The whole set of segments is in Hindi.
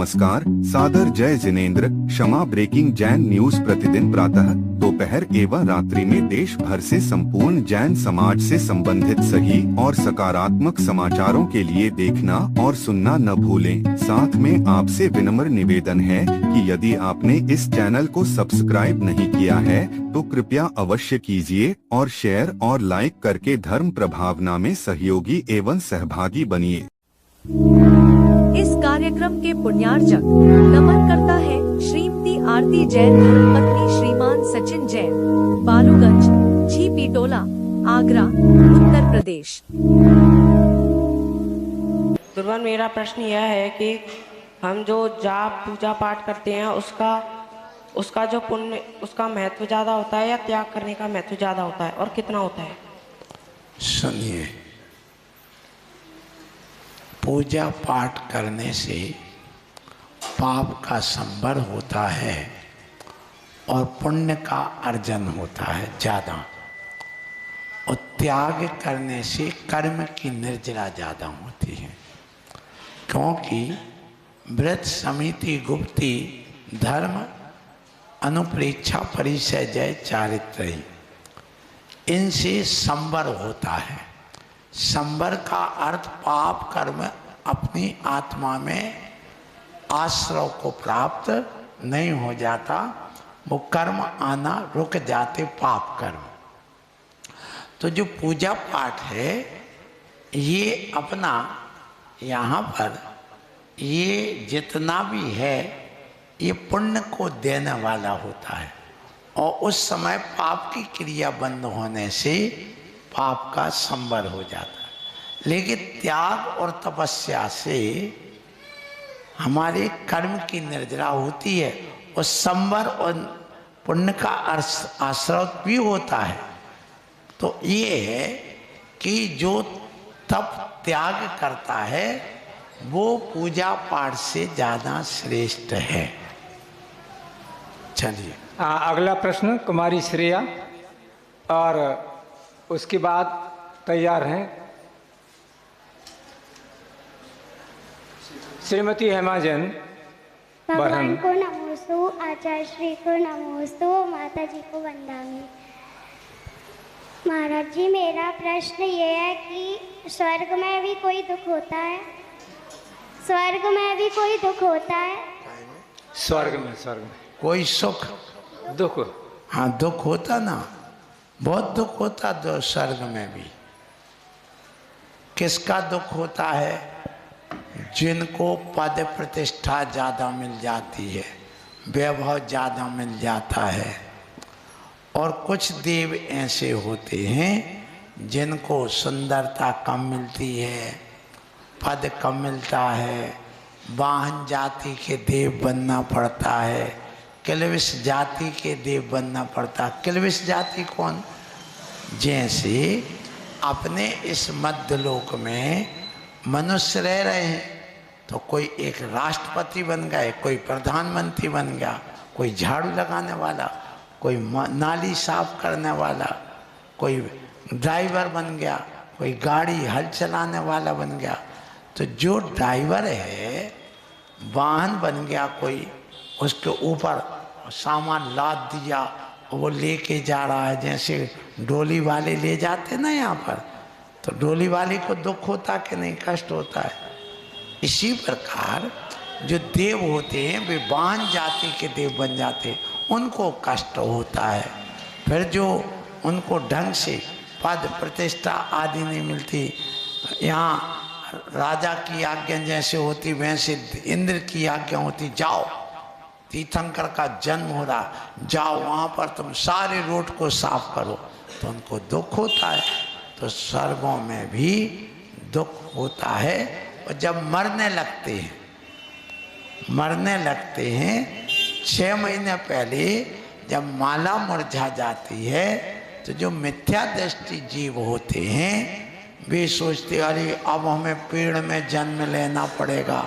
नमस्कार, सादर जय जिनेंद्र। क्षमा ब्रेकिंग जैन न्यूज प्रतिदिन प्रातः, दोपहर एवं रात्रि में देश भर से संपूर्ण जैन समाज से संबंधित सही और सकारात्मक समाचारों के लिए देखना और सुनना न भूलें। साथ में आपसे विनम्र निवेदन है कि यदि आपने इस चैनल को सब्सक्राइब नहीं किया है तो कृपया अवश्य कीजिए और शेयर और लाइक करके धर्म प्रभावना में सहयोगी एवं सहभागी बनिए। इस कार्यक्रम के पुण्यार्जक नमन करता है श्रीमती आरती जैन, धर्मपत्नी श्रीमान सचिन जैन, बालूगंज, झीपी टोला, आगरा, उत्तर प्रदेश। दुर्वन, मेरा प्रश्न यह है कि हम जो जाप पूजा पाठ करते हैं उसका जो पुण्य, उसका महत्व ज्यादा होता है या त्याग करने का महत्व ज्यादा होता है, और कितना होता है? सुनिए, पूजा पाठ करने से पाप का संवर होता है और पुण्य का अर्जन होता है ज्यादा, और त्याग करने से कर्म की निर्जरा ज्यादा होती है। क्योंकि व्रत समिति गुप्ती धर्म अनुप्रेक्षा परिचय जय चारित्र, इनसे संवर होता है। संवर का अर्थ पाप कर्म अपनी आत्मा में आश्रव को प्राप्त नहीं हो जाता, वो कर्म आना रुक जाते, पाप कर्म। तो जो पूजा पाठ है ये अपना यहाँ पर ये जितना भी है ये पुण्य को देने वाला होता है, और उस समय पाप की क्रिया बंद होने से पाप का संवर हो जाता है। लेकिन त्याग और तपस्या से हमारे कर्म की निर्जरा होती है, और संवर और पुण्य का आश्रय भी होता है। तो ये है कि जो तप त्याग करता है वो पूजा पाठ से ज्यादा श्रेष्ठ है। चलिए, अगला प्रश्न कुमारी श्रेया, और उसके बाद तैयार हैं श्रीमती हेमा जैन। भगवान को नमोस्तु, आचार्य श्री को नमोस्तु, माता जी को वंदामि। महाराज जी, मेरा प्रश्न ये है कि स्वर्ग में भी कोई दुख होता है? स्वर्ग में भी कोई दुख होता है? स्वर्ग में कोई सुख दुख? हाँ, दुख होता ना, बहुत दुख होता दो स्वर्ग में भी। किसका दुख होता है? जिनको पद प्रतिष्ठा ज्यादा मिल जाती है, वैभव ज्यादा मिल जाता है। और कुछ देव ऐसे होते हैं जिनको सुंदरता कम मिलती है, पद कम मिलता है, वाहन जाति के देव बनना पड़ता है, किलविश जाति के देव बनना पड़ता। किलविश जाति कौन? जैसे अपने इस मध्यलोक में मनुष्य रह रहे हैं तो कोई एक राष्ट्रपति बन गए, कोई प्रधानमंत्री बन गया, कोई झाड़ू लगाने वाला, कोई नाली साफ करने वाला, कोई ड्राइवर बन गया, कोई गाड़ी हल चलाने वाला बन गया। तो जो ड्राइवर है, वाहन बन गया कोई, उसके ऊपर सामान लाद दिया, वो लेके जा रहा है, जैसे डोली वाले ले जाते ना यहाँ पर, तो डोली वाले को दुख होता कि नहीं, कष्ट होता है। इसी प्रकार जो देव होते हैं वे वाहन जाति के देव बन जाते, उनको कष्ट होता है। फिर जो उनको ढंग से पद प्रतिष्ठा आदि नहीं मिलती, यहाँ राजा की आज्ञा जैसे होती वैसे इंद्र की आज्ञा होती, जाओ तीर्थंकर का जन्म हो रहा, जाओ वहाँ पर तुम सारे रोड को साफ करो, तो उनको दुख होता है। तो स्वर्गों में भी दुख होता है। और जब मरने लगते हैं 6 महीने पहले जब माला मुरझा जाती है, तो जो मिथ्या दृष्टि जीव होते हैं वे सोचते अरे अब हमें पेड़ में जन्म लेना पड़ेगा,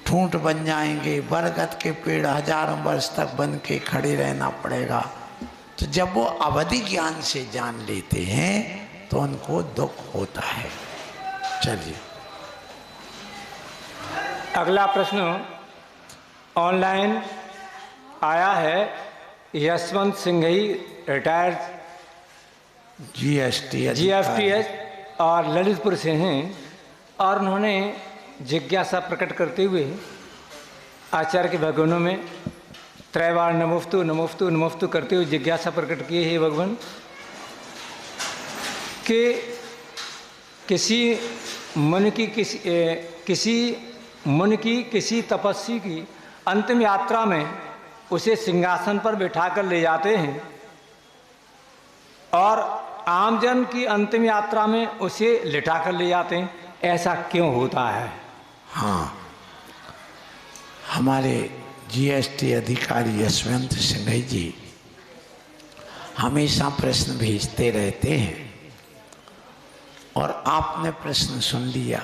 ठूंठ बन जाएंगे, बरगद के पेड़ हजारों वर्ष तक बन के खड़े रहना पड़ेगा। तो जब वो अवधि ज्ञान से जान लेते हैं तो उनको दुख होता है। चलिए, अगला प्रश्न ऑनलाइन आया है। यशवंत सिंह ही रिटायर्ड GFTS और ललितपुर से हैं और उन्होंने जिज्ञासा प्रकट करते हुए आचार्य के भगवानों में त्रैवार नमोस्तु नमोस्तु नमोस्तु करते हुए जिज्ञासा प्रकट किए हे भगवान कि किसी मुनि की किसी तपस्वी की अंतिम यात्रा में उसे सिंहासन पर बिठाकर ले जाते हैं और आमजन की अंतिम यात्रा में उसे लिटाकर ले जाते हैं, ऐसा क्यों होता है? हाँ, हमारे GST अधिकारी यशवंत सिंह जी हमेशा प्रश्न भेजते रहते हैं और आपने प्रश्न सुन लिया।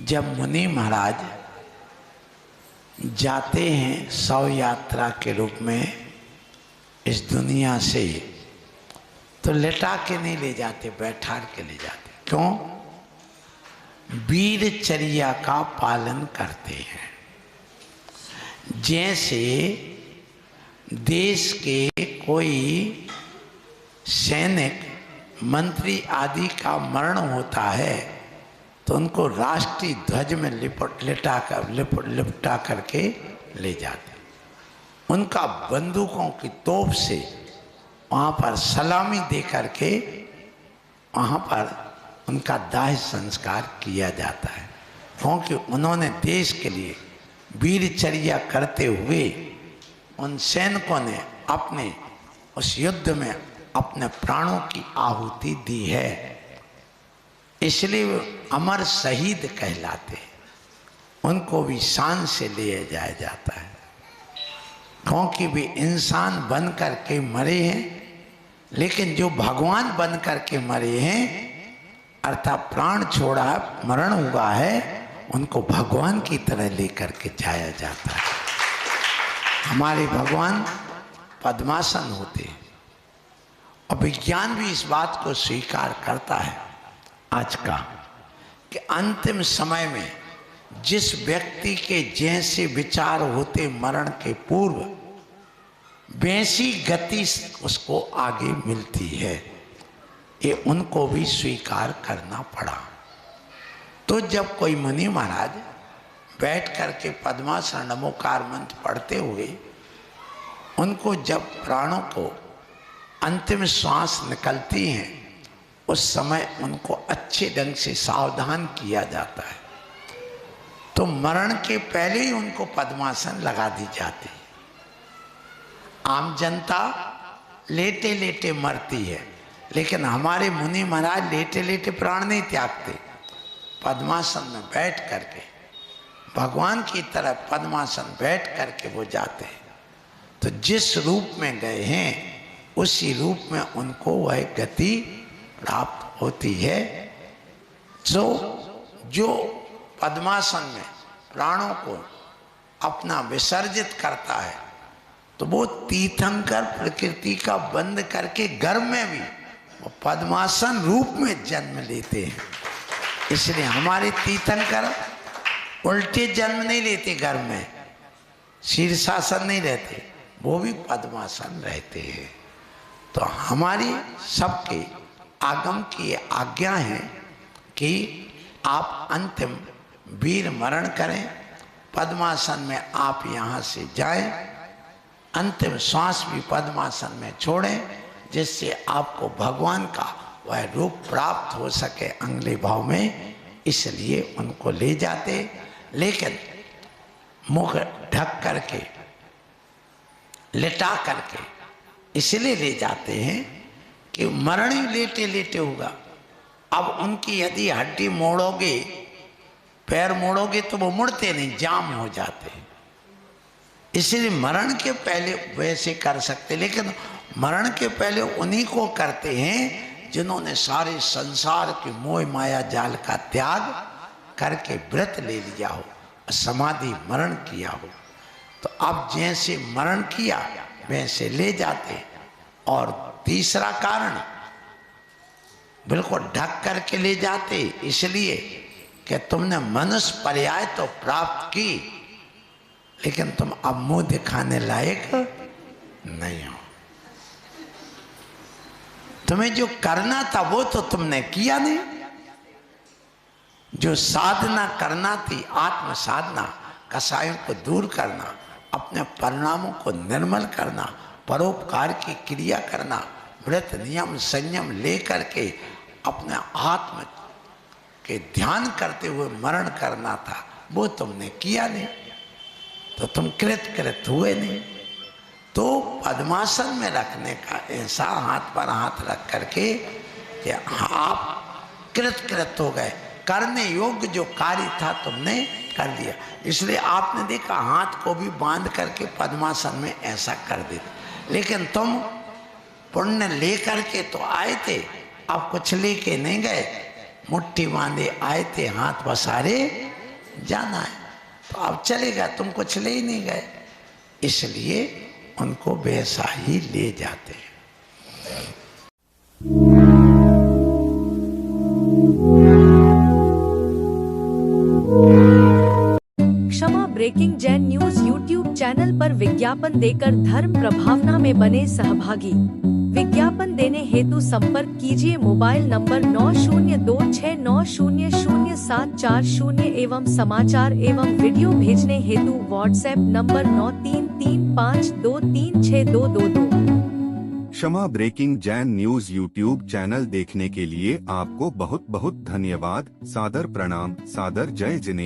जब मुनि महाराज जाते हैं शव यात्रा के रूप में इस दुनिया से, तो लेटा के नहीं ले जाते, बैठा के ले जाते। क्यों? वीरचर्या का पालन करते हैं। जैसे देश के कोई सैनिक मंत्री आदि का मरण होता है तो उनको राष्ट्रीय ध्वज में लिपटा करके ले जाते। उनका बंदूकों की तोप से वहाँ पर सलामी दे करके वहाँ पर उनका दाह संस्कार किया जाता है, क्योंकि उन्होंने देश के लिए वीरचर्या करते हुए उन सैनिकों ने अपने उस युद्ध में अपने प्राणों की आहुति दी है। इसलिए अमर शहीद कहलाते हैं। उनको भी शान से लिया जाया जाता है, क्योंकि वे इंसान बन करके मरे हैं, लेकिन जो भगवान बन करके मरे हैं अर्थात प्राण छोड़ा मरण हुआ है, उनको भगवान की तरह लेकर के जाया जाता है। हमारे भगवान पद्मासन होते हैं और विज्ञान भी इस बात को स्वीकार करता है आज का, कि अंतिम समय में जिस व्यक्ति के जैसे विचार होते मरण के पूर्व, वैसी गति उसको आगे मिलती है। ये उनको भी स्वीकार करना पड़ा। तो जब कोई मुनि महाराज बैठ करके पद्मासन नमोकार मंत्र पढ़ते हुए उनको जब प्राणों को अंतिम श्वास निकलती हैं, उस समय उनको अच्छे ढंग से सावधान किया जाता है। तो मरण के पहले ही उनको पद्मासन लगा दी जाती है। आम जनता लेटे लेटे मरती है, लेकिन हमारे मुनि महाराज लेटे लेटे प्राण नहीं त्यागते, पद्मासन में बैठ करके भगवान की तरह पद्मासन बैठ करके वो जाते हैं। तो जिस रूप में गए हैं उसी रूप में उनको वह गति प्राप्त होती है। जो पद्मासन में प्राणों को अपना विसर्जित करता है तो वो तीर्थंकर प्रकृति का बंद करके गर्भ में भी वो पद्मासन रूप में जन्म लेते हैं। इसलिए हमारे तीर्थंकर उल्टे जन्म नहीं लेते, गर्भ में शीर्षासन नहीं रहते, वो भी पद्मासन रहते हैं। तो हमारी सबके आगम की आज्ञा है कि आप अंतिम वीर मरण करें, पद्मासन में आप यहाँ से जाएं, अंतिम श्वास भी पद्मासन में छोड़ें, जिससे आपको भगवान का वह रूप प्राप्त हो सके अगले भाव में। इसलिए उनको ले जाते, लेकिन मुख ढक करके लेटा करके इसलिए ले जाते हैं कि मरण ही लेटे लेटे होगा। अब उनकी यदि हड्डी मोड़ोगे, पैर मोड़ोगे तो वो मुड़ते नहीं, जाम हो जाते हैं। इसलिए मरण के पहले वैसे कर सकते, लेकिन मरण के पहले उन्हीं को करते हैं जिन्होंने सारे संसार के मोह माया जाल का त्याग करके व्रत ले लिया हो, समाधि मरण किया हो। तो अब जैसे मरण किया वैसे ले जाते। और तीसरा कारण बिल्कुल ढक करके ले जाते, इसलिए कि तुमने मनुष्य पर्याय तो प्राप्त की, लेकिन तुम अब मुंह दिखाने लायक नहीं हो। तुम्हें जो करना था वो तो तुमने किया नहीं। जो साधना करना थी, आत्म साधना, कसायों को दूर करना, अपने परिणामों को निर्मल करना, परोपकार की क्रिया करना, व्रत नियम संयम लेकर के अपने आत्म के ध्यान करते हुए मरण करना था, वो तुमने किया नहीं, तो तुम कृत हुए नहीं। तो पद्मासन में रखने का ऐसा हाथ पर हाथ रख करके कि आप कृत हो गए, करने योग्य जो कार्य था तुमने कर दिया। इसलिए आपने देखा हाथ को भी बांध करके पद्मासन में ऐसा कर देते। लेकिन तुम पुण्य लेकर के तो आए थे, अब कुछ लेके नहीं गए, मुट्ठी बांधे आए थे, हाथ पसारे जाना है, तो अब चलेगा, तुम कुछ ले ही नहीं गए, इसलिए उनको वैसा ही ले जाते हैं। Kshama breaking Jain news YouTube channel पर विज्ञापन देकर धर्म प्रभावना में बने सहभागी। विज्ञापन देने हेतु संपर्क कीजिए मोबाइल नंबर 9026900740 एवं समाचार एवं वीडियो भेजने हेतु WhatsApp number 9335236222। Kshama breaking Jain news YouTube channel देखने के लिए आपको बहुत बहुत धन्यवाद। सादर प्रणाम, सादर जय जिनेंद्र।